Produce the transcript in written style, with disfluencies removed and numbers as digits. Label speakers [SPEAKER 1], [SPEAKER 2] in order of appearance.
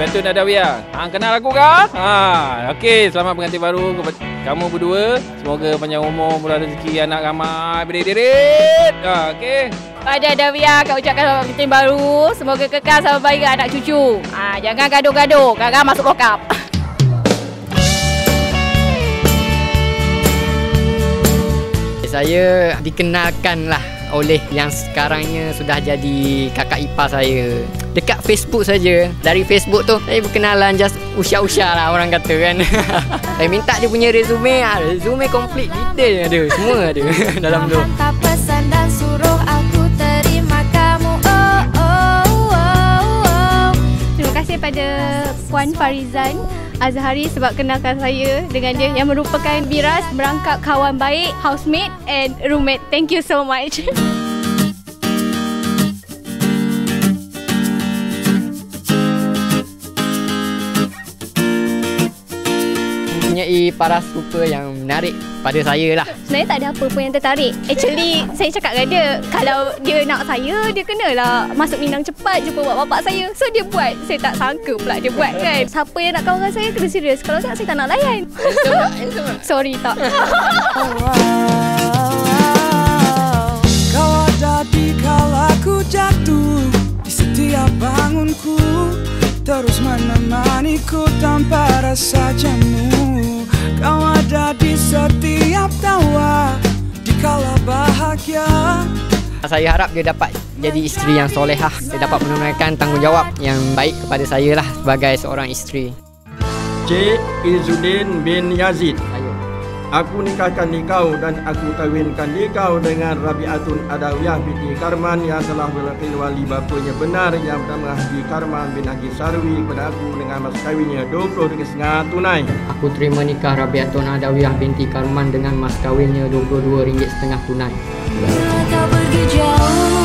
[SPEAKER 1] Rabiatun Adawiyah. Kenal aku kah? Okey, selamat pengantin baru kepada kamu berdua. Semoga panjang umur, murah rezeki, anak ramai, beririt-irit. Okey.
[SPEAKER 2] Pada Adawiyah, kau ucapkan selamat pengantin baru. Semoga kekal sampai baik anak cucu. Jangan gaduh-gaduh, kadang masuk lokap.
[SPEAKER 3] Saya dikenalkan lah oleh yang sekarangnya sudah jadi kakak ipar saya. Dekat Facebook saja. Dari Facebook tu saya berkenalan just usha-usha lah orang kata kan. Saya minta dia punya resume. Resume komplit, detail ada. Semua ada dalam tu.
[SPEAKER 4] Hantar pesan dan suruh aku terima kamu.
[SPEAKER 2] Terima kasih pada Puan Farizan Azhari sebab kenalkan saya dengan dia yang merupakan Biras merangkap kawan baik, housemate and roommate. Thank you so much.
[SPEAKER 3] Mempunyai paras rupa yang menarik pada saya lah.
[SPEAKER 2] Sebenarnya tak ada apa pun yang tertarik. Actually, saya cakap dengan dia, kalau dia nak saya, dia kenalah masuk Minang cepat jumpa bapak saya. So, dia buat. Saya tak sangka pula dia buat kan. Siapa yang nak kawan dengan saya, kena serius. Kalau tak, saya tak nak layan. Sorry, tak.
[SPEAKER 5] Kau ada di kala ku jatuh, di setiap bangunku, terus menemaniku tanpa rasa jemu. Kau ada di setiap tawa, di kala bahagia.
[SPEAKER 3] Saya harap dia dapat jadi isteri yang solehah. Dia dapat menunaikan tanggungjawab yang baik kepada saya lah sebagai seorang isteri.
[SPEAKER 6] Cik Izzuddin bin Yazid. Aku nikahkan kau dan aku kahwinkan kau dengan Rabiatun Adawiyah binti Karman yang telah berlakil wali bapanya benar yang bernama Haji Karman bin Haji Sarwi kepada aku dengan mas kahwinnya RM20.5 tunai.
[SPEAKER 3] Aku terima nikah Rabiatun Adawiyah binti Karman dengan mas kahwinnya RM22.5 tunai.
[SPEAKER 4] Kau pergi jauh.